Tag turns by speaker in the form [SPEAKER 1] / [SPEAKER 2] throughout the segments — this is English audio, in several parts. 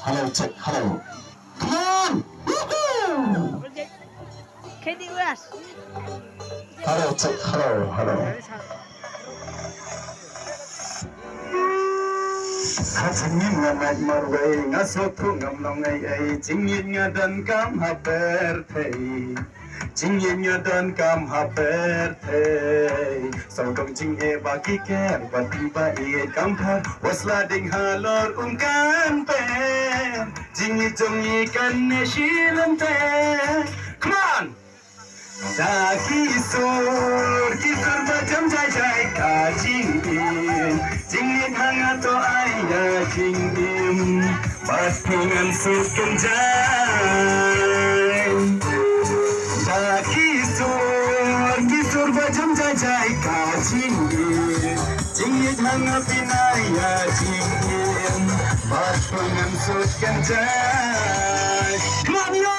[SPEAKER 1] Hello, check. Hello. Come on. Woohoo!
[SPEAKER 2] KD West.
[SPEAKER 1] Hello, check. Hello. Hello. Chính những ngàn mạch mà vậy ngã số thu ngầm lòng ngày ấy chính những ngàn đơn cam hợp bể thầy chính những ngàn đơn cam hợp bể thầy sau đông chính e ba kí kẹt và đi ba e cam thar wasla ding halor can pe chính những trong những can ne shilam te come on Da kisur macam jai ka jingin jingin hangat to ayah jingin patungan sukan jai Da kisur macam jai ka jingin jingin hangat pinaya jingin patungan sukan jai Come on, yo!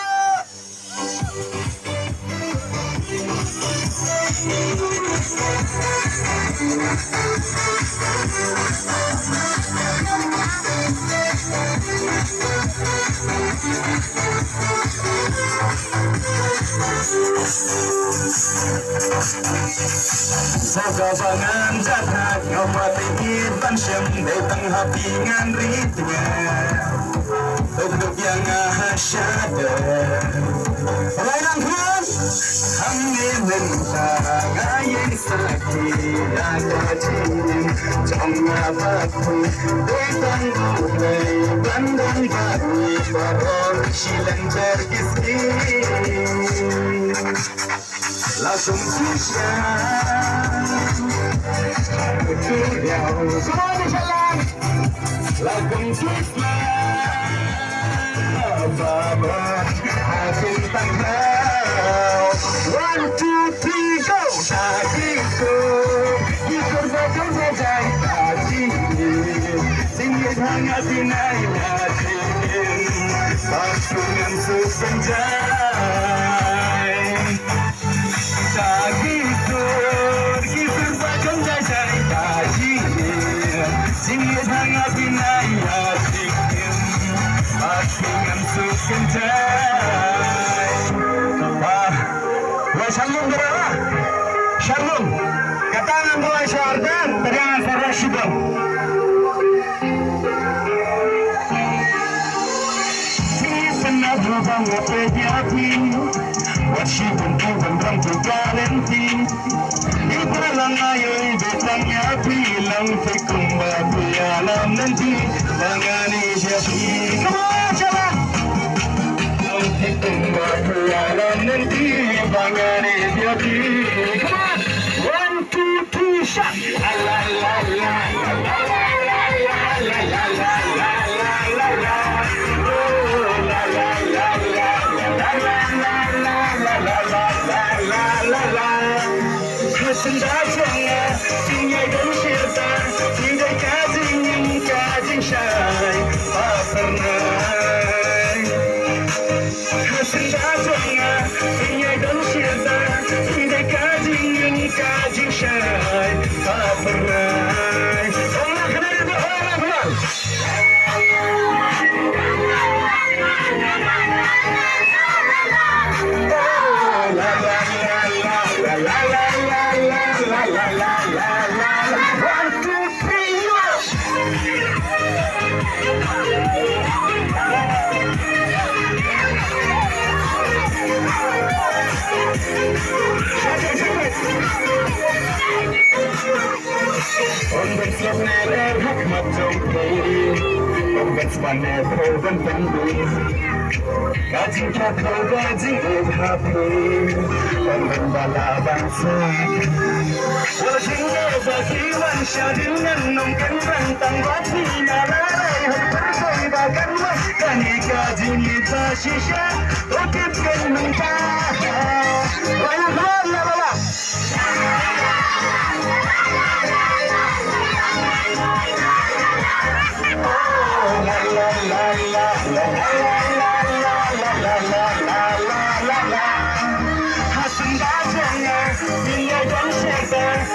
[SPEAKER 1] Sagabangan jahat ngawati pansem datang hapi ngan ritnya Untuk yang ahasyada Rainang kan Hamil mentang ayah sakit Ada jin Jomnya batu Datang bukai Bandang bagi Baron silang berkiskin Langsung siang Semua berjalan Langsung siang Baba Aku tangkau 1, 2, 3, go Sakiku Kisur baca saja Kasih Singgit hangat dinai Yakin Pasungan sepenjai Kisur baca saja Kasih Singgit hangat dinai Yakin Pasungan sepenjai Shalom berapa? Shalom. Katangan mulai syardan, terangan sarah syukur. Si pernah berubah ngepejati, wasi bentukan rambut garanti. Ibalang ayo betangnya bilang tekembatu alam nanti, bangani jadi. Come on, jalan. Tekembatu alam nanti. Bangani jadi, come on, 1, 2, 3, shot. La la la la la la la la la la la la la la. Oh la la la la la la la la la la la la. Kesendasannya tinggal dan syirta, tidak kajing syai, tak pernah. Kesendasannya tinggal dan syirta, tidak kajing syai, tak pernah. Allah kenal dia orang kenal. La la la la la la la la la la la la. 1, 2, 3, go. Ombak sebenar hikmat jompai, ombak sebenar korban pendul. Kajing kata kajing hapi, korban bala bangsa. Walau hingga bagi manusia dengan nongkan rantang batu narai berkoi bahkan makan kajing kita sisa, otipkan mentah. Banyak mana bala?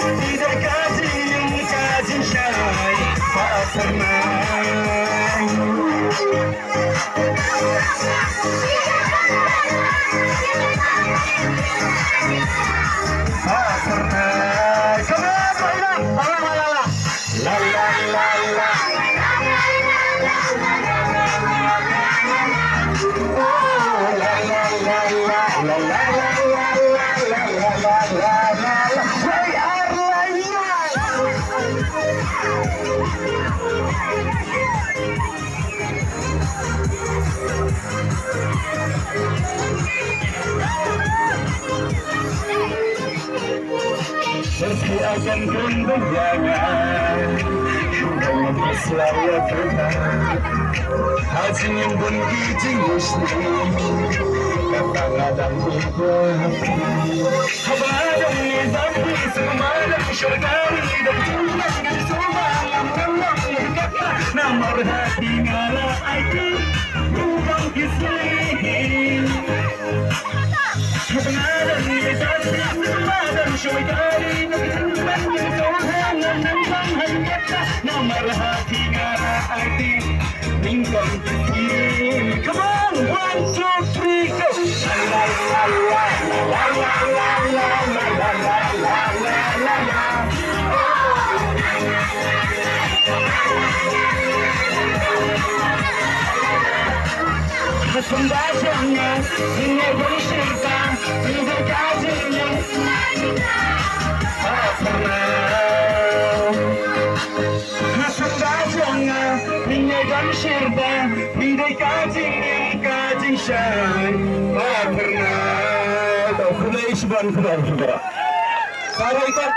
[SPEAKER 1] Tidak kajing syai, tak pernah. Meski akan pun berjalan, dengan selalu terang. Hatinya pun kijing muslim, kadang-kadang pun berhati. Habadang nizam semalam syurgani dan tulang dan sumbang Allah kata nomor hati ngala aku rubang Islam. Habadang nizam semalam syurgani dan tulang dan sumbang Allah kata nomor hati ngala aku rubang Islam. Come on, 1, 2, 3, go! La la la la la la la la la la la. Sembahnya ini bersyukur ini kasihnya tak pernah. Sembahnya ini bersyukur ini kasihnya kasih saya tak pernah. Tak pernah isban sudah. Salah ikut.